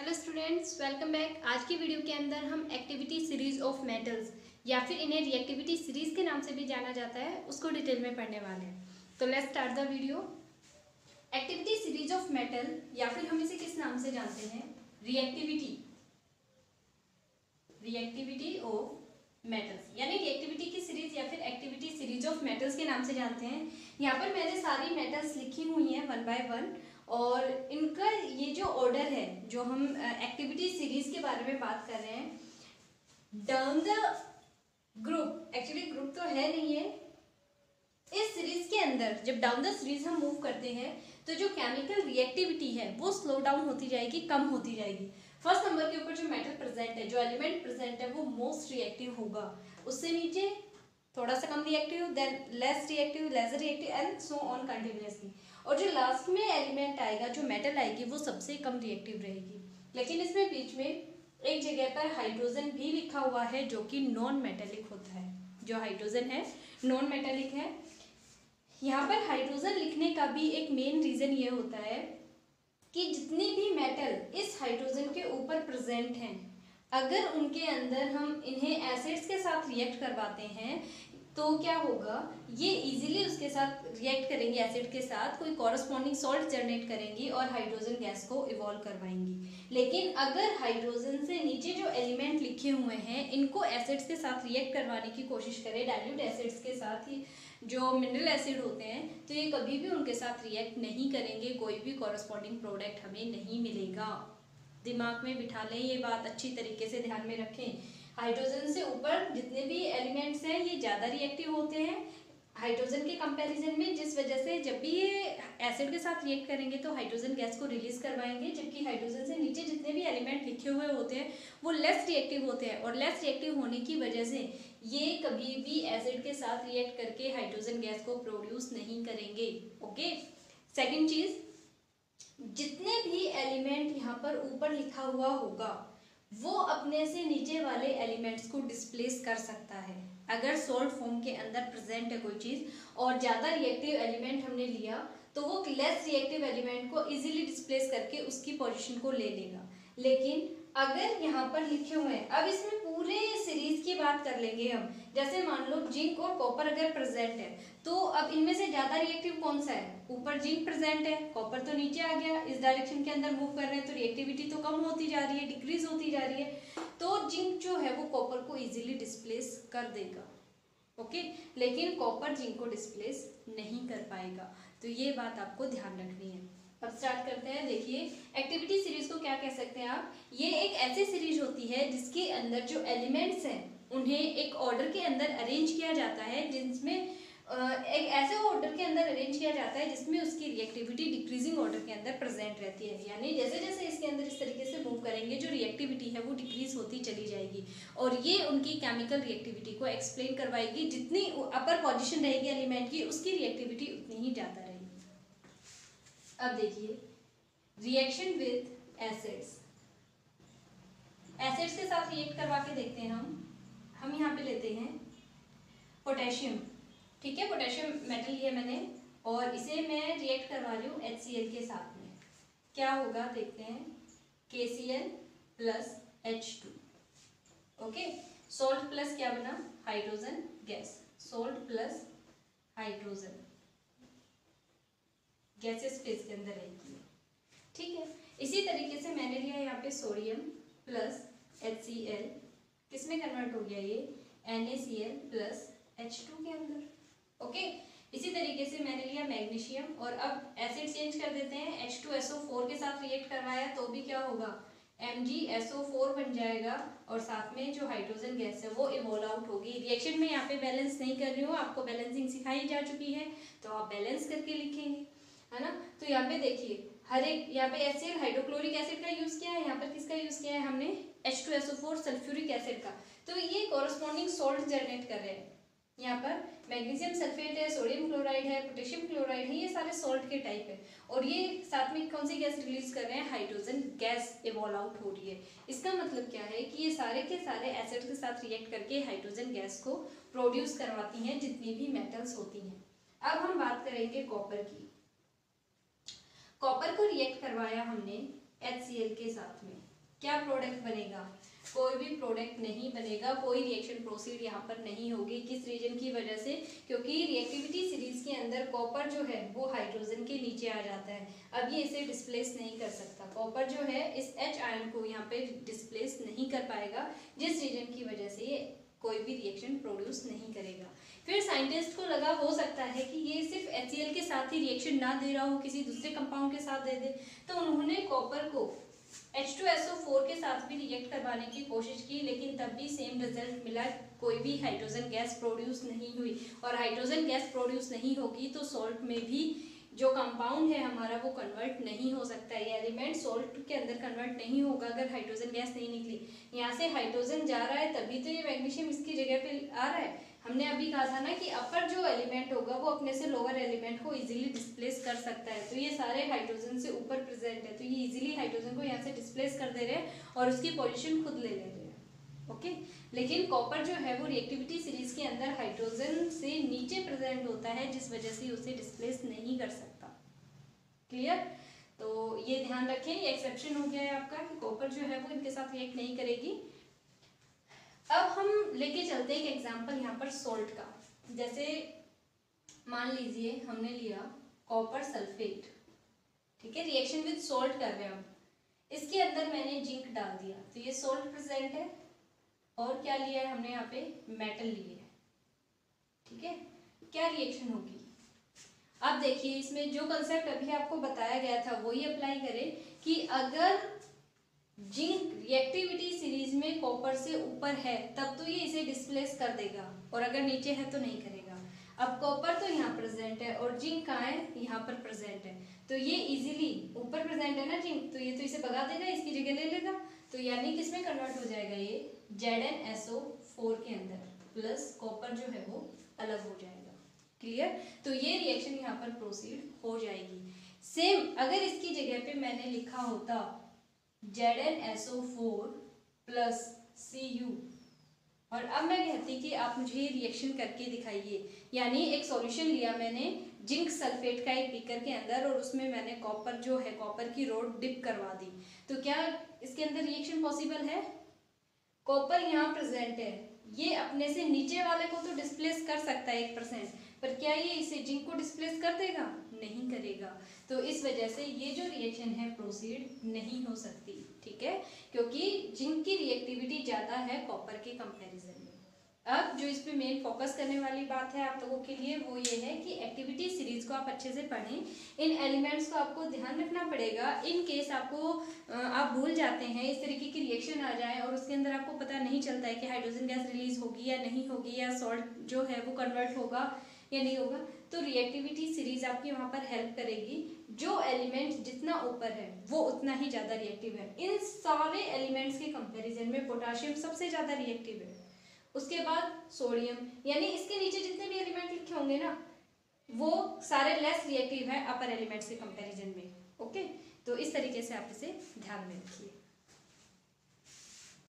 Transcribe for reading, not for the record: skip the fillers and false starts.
Hello students, welcome back. आज की video के अंदर हम एक्टिविटी सीरीज ऑफ मेटल्स या फिर इन्हें रिएक्टिविटी सीरीज के नाम से भी जाना जाता है उसको डिटेल में पढ़ने वाले हैं। तो let's start the video. Activity series of metal या फिर हम इसे किस नाम से जानते हैं? रिएक्टिविटी ऑफ मेटल्स, यानी रिएक्टिविटी की सीरीज या फिर एक्टिविटी सीरीज ऑफ मेटल्स के नाम से जानते हैं। यहाँ पर मैंने सारी मेटल्स लिखी हुई हैं वन बाय वन, और इनका ये जो ऑर्डर है, जो हम एक्टिविटी सीरीज के बारे में बात कर रहे हैं, down the group, actually group तो है नहीं है, इस सीरीज के अंदर जब डाउन द सीरीज हम मूव करते हैं तो जो केमिकल रिएक्टिविटी है वो स्लो डाउन होती जाएगी, कम होती जाएगी। फर्स्ट नंबर के ऊपर जो मेटल प्रेजेंट है, जो एलिमेंट प्रेजेंट है, वो मोस्ट रिएक्टिव होगा। उससे नीचे थोड़ा सा कम reactive, then less reactive, lesser reactive and so on continuously. और जो लास्ट में एलिमेंट आएगा, जो मेटल आएगी, वो सबसे कम रिएक्टिव रहेगी। लेकिन इसमें बीच में एक जगह पर हाइड्रोजन भी लिखा हुआ है जो कि नॉन मेटेलिक होता है। जो हाइड्रोजन है नॉन मेटेलिक है। यहाँ पर हाइड्रोजन लिखने का भी एक मेन रीजन ये होता है कि जितनी भी मेटल इस हाइड्रोजन के ऊपर प्रेजेंट हैं, अगर उनके अंदर हम इन्हें एसिड्स के साथ रिएक्ट करवाते हैं तो क्या होगा, ये इजीली उसके साथ रिएक्ट करेंगे, एसिड के साथ कोई कॉरस्पॉन्डिंग सॉल्ट जनरेट करेंगी और हाइड्रोजन गैस को इवॉल्व करवाएंगी। लेकिन अगर हाइड्रोजन से नीचे जो एलिमेंट लिखे हुए हैं इनको एसिड्स के साथ रिएक्ट करवाने की कोशिश करें, डाइल्यूट एसिड्स के साथ ही जो मिनरल एसिड होते हैं, तो ये कभी भी उनके साथ रिएक्ट नहीं करेंगे, कोई भी कॉरस्पॉन्डिंग प्रोडक्ट हमें नहीं मिलेगा। दिमाग में बिठा लें, ये बात अच्छी तरीके से ध्यान में रखें। हाइड्रोजन से ऊपर जितने भी एलिमेंट्स हैं ये ज़्यादा रिएक्टिव होते हैं हाइड्रोजन के कंपैरिजन में, जिस वजह से जब भी ये एसिड के साथ रिएक्ट करेंगे तो हाइड्रोजन गैस को रिलीज करवाएंगे, जबकि हाइड्रोजन से नीचे जितने भी एलिमेंट लिखे हुए होते हैं वो लेस रिएक्टिव होते हैं, और लेस रिएक्टिव होने की वजह से ये कभी भी एसिड के साथ रिएक्ट करके हाइड्रोजन गैस को प्रोड्यूस नहीं करेंगे। ओके, सेकेंड चीज, जितने भी एलिमेंट यहाँ पर ऊपर लिखा हुआ होगा वो अपने से नीचे वाले एलिमेंट्स को डिस्प्लेस कर सकता है। अगर सॉल्ट फॉर्म के अंदर प्रेजेंट है कोई चीज और ज्यादा रिएक्टिव एलिमेंट हमने लिया तो वो लेस रिएक्टिव एलिमेंट को इजीली डिस्प्लेस करके उसकी पोजीशन को ले लेगा। लेकिन अगर यहाँ पर लिखे हुए हैं, अब इसमें पूरे सीरीज की बात कर लेंगे हम, जैसे मान लो जिंक और कॉपर अगर प्रेजेंट है तो अब इनमें से ज्यादा रिएक्टिव कौन सा है? ऊपर जिंक प्रेजेंट है, कॉपर तो नीचे आ गया, इस डायरेक्शन के अंदर मूव कर रहे हैं तो रिएक्टिविटी तो कम होती जा रही है, डिक्रीज होती जा रही है, तो जिंक जो है वो कॉपर को इजीली डिस्प्लेस कर देगा। ओके, लेकिन कॉपर जिंक को डिस्प्लेस नहीं कर पाएगा, तो ये बात आपको ध्यान रखनी है। अब स्टार्ट करते हैं। देखिए, एक्टिविटी सीरीज को क्या कह सकते हैं आप? ये एक ऐसी सीरीज होती है जिसके अंदर जो एलिमेंट्स हैं उन्हें एक ऑर्डर के अंदर अरेंज किया जाता है, जिसमें एक ऐसे ऑर्डर के अंदर अरेंज किया जाता है जिसमें उसकी रिएक्टिविटी डिक्रीजिंग ऑर्डर के अंदर प्रेजेंट रहती है। यानी जैसे जैसे इसके अंदर इस तरीके से मूव करेंगे जो रिएक्टिविटी है वो डिक्रीज होती चली जाएगी, और ये उनकी केमिकल रिएक्टिविटी को एक्सप्लेन करवाएगी। जितनी अपर पोजीशन रहेगी एलिमेंट की, उसकी रिएक्टिविटी उतनी ही ज़्यादा रहेगी। अब देखिए, रिएक्शन विद एसिड्स, एसिड्स के साथ रिएक्ट करवा के देखते हैं हम यहाँ पे लेते हैं पोटेशियम, ठीक है, पोटेशियम मेटल लिया मैंने और इसे मैं रिएक्ट करवा रही हूँ HCl के साथ में। क्या होगा देखते हैं, KCl plus H2। Okay, salt plus क्या बना, hydrogen gas, salt plus hydrogen gases phase के अंदर रहेगी, ठीक है। इसी तरीके से मैंने लिया यहाँ पे सोडियम प्लस HCl, किसमें कन्वर्ट हो गया ये, NaCl प्लस H2 के अंदर। ओके, इसी तरीके से मैंने लिया मैग्नीशियम और अब एसिड चेंज कर देते हैं, H2SO4 के साथ रिएक्ट करवाया तो भी क्या होगा, MgSO4 बन जाएगा, और साथ में जो हाइड्रोजन गैस है वो इवॉल्व आउट होगी। रिएक्शन में यहाँ पे बैलेंस नहीं कर रही हूँ, आपको बैलेंसिंग सिखाई जा चुकी है तो आप बैलेंस करके लिखेंगे, है ना। तो यहाँ पे देखिए, हर एक यहाँ पे HCl हाइड्रोक्लोरिक एसिड का यूज किया है, यहाँ पर किसका यूज किया है हमने, H2SO4 सल्फ्यूरिक एसिड का, तो ये कॉरस्पॉन्डिंग सॉल्ट जनरेट कर रहे हैं। यहाँ पर मैग्नीशियम सल्फेट है, सोडियम क्लोराइड है, पोटेशियम क्लोराइड है, ये सारे सॉल्ट के टाइप है, और ये साथ में कौन सी गैस रिलीज कर रहे हैं, हाइड्रोजन गैस इवॉल्व आउट हो रही है। इसका मतलब क्या है कि ये सारे के सारे एसिड के साथ रिएक्ट करके हाइड्रोजन गैस को प्रोड्यूस करवाती हैं जितनी भी मेटल्स होती हैं। अब हम बात करेंगे कॉपर की। कॉपर को रिएक्ट करवाया हमने HCl के साथ में, क्या प्रोडक्ट बनेगा? कोई भी प्रोडक्ट नहीं बनेगा, कोई रिएक्शन प्रोसीड यहाँ पर नहीं होगी। किस रीजन की वजह से? क्योंकि रिएक्टिविटी सीरीज के अंदर कॉपर जो है वो हाइड्रोजन के नीचे आ जाता है। अब ये इसे डिस्प्लेस नहीं कर सकता, कॉपर जो है इस H आयन को यहाँ पे डिस्प्लेस नहीं कर पाएगा, जिस रीजन की वजह से ये कोई भी रिएक्शन प्रोड्यूस नहीं करेगा। फिर साइंटिस्ट को लगा हो सकता है कि ये सिर्फ HCl के साथ ही रिएक्शन ना दे रहा हो, किसी दूसरे कंपाउंड के साथ दे दे, तो उन्होंने कॉपर को H2SO4 के साथ भी रिएक्ट करवाने की कोशिश की, लेकिन तब भी सेम रिजल्ट मिला, कोई भी हाइड्रोजन गैस प्रोड्यूस नहीं हुई। और हाइड्रोजन गैस प्रोड्यूस नहीं होगी तो सॉल्ट में भी जो कंपाउंड है हमारा वो कन्वर्ट नहीं हो सकता है, ये एलिमेंट सॉल्ट के अंदर कन्वर्ट नहीं होगा अगर हाइड्रोजन गैस नहीं निकली। यहाँ से हाइड्रोजन जा रहा है तभी तो ये मैग्नीशियम इसकी जगह पे आ रहा है। हमने अभी कहा था ना कि अपर जो एलिमेंट होगा वो अपने से लोअर एलिमेंट को इजीली डिस्प्लेस कर सकता है, तो ये सारे हाइड्रोजन से ऊपर प्रेजेंट है, तो ये इजीली हाइड्रोजन को यहाँ से डिस्प्लेस कर दे रहे हैं और उसकी पोजीशन खुद ले ले रहे हैं। ओके, लेकिन कॉपर जो है वो रिएक्टिविटी सीरीज के अंदर हाइड्रोजन से नीचे प्रेजेंट होता है, जिस वजह से उसे डिस्प्लेस नहीं कर सकता। क्लियर? तो ये ध्यान रखें, ये एक्सेप्शन हो गया है आपका कि कॉपर जो है वो इनके साथ रिएक्ट नहीं करेगी। अब हम लेके चलते हैं एक एग्जांपल यहाँ पर सॉल्ट का। जैसे मान लीजिए हमने लिया कॉपर सल्फेट, ठीक है, रिएक्शन विद सॉल्ट कर रहे हैं हम, इसके अंदर मैंने जिंक डाल दिया तो ये सॉल्ट प्रेजेंट है, और क्या लिया है हमने यहाँ पे मेटल लिए है, ठीक है, क्या रिएक्शन होगी? अब देखिए इसमें जो कंसेप्ट अभी आपको बताया गया था वही अप्लाई करें कि अगर जिंक रिएक्टिविटी सीरीज में कॉपर से ऊपर है तब तो ये इसे डिस्प्लेस कर देगा, और अगर नीचे है तो नहीं करेगा। अब कॉपर तो यहाँ प्रेजेंट है और जिंक कहाँ है? यहाँ पर प्रेजेंट है, तो ये इजीली ऊपर प्रेजेंट है ना जिंक, तो ये तो इसे भगा देगा, इसकी जगह ले लेगा, तो यानी किस में कन्वर्ट हो जाएगा? ये ZnSO4 के अंदर, प्लस कॉपर जो है वो अलग हो जाएगा। क्लियर? तो ये रिएक्शन यहाँ पर प्रोसीड हो जाएगी। सेम अगर इसकी जगह पे मैंने लिखा होता ZnSO4 प्लस Cu, और अब मैं कहती कि आप मुझे रिएक्शन करके दिखाइए, यानी एक सॉल्यूशन लिया मैंने जिंक सल्फेट का एक बीकर के अंदर और उसमें मैंने कॉपर जो है कॉपर की रोड डिप करवा दी, तो क्या इसके अंदर रिएक्शन पॉसिबल है? कॉपर यहाँ प्रेजेंट है, ये अपने से नीचे वाले को तो डिस्प्लेस कर सकता है 1%, पर क्या ये इसे जिंक को डिस्प्लेस कर देगा? नहीं करेगा। तो इस वजह से ये जो रिएक्शन है प्रोसीड नहीं हो सकती, ठीक है, क्योंकि जिंक की रिएक्टिविटी ज्यादा है कॉपर के कंपैरिजन में। अब जो इस पे मेन फोकस करने वाली बात है आप लोगों के लिए वो ये है कि एक्टिविटी सीरीज को आप अच्छे से पढ़ें, इन एलिमेंट्स को आपको ध्यान रखना पड़ेगा। इन केस आपको आप भूल जाते हैं, इस तरीके की रिएक्शन आ जाए और उसके अंदर आपको पता नहीं चलता है कि हाइड्रोजन गैस रिलीज होगी या नहीं होगी, या सॉल्ट जो है वो कन्वर्ट होगा या नहीं होगा, तो रिएक्टिविटी सीरीज आपकी वहां पर हेल्प करेगी। जो एलिमेंट जितना ऊपर है वो उतना ही ज्यादा रिएक्टिव है। इन सारे एलिमेंट्स के कंपैरिजन में पोटाशियम सबसे ज्यादा रिएक्टिव है, उसके बाद सोडियम, यानी इसके नीचे जितने भी एलिमेंट लिखे होंगे ना वो सारे लेस रिएक्टिव है अपर एलिमेंट्स के कंपैरिजन में। ओके, तो इस तरीके से आप इसे ध्यान में रखिए।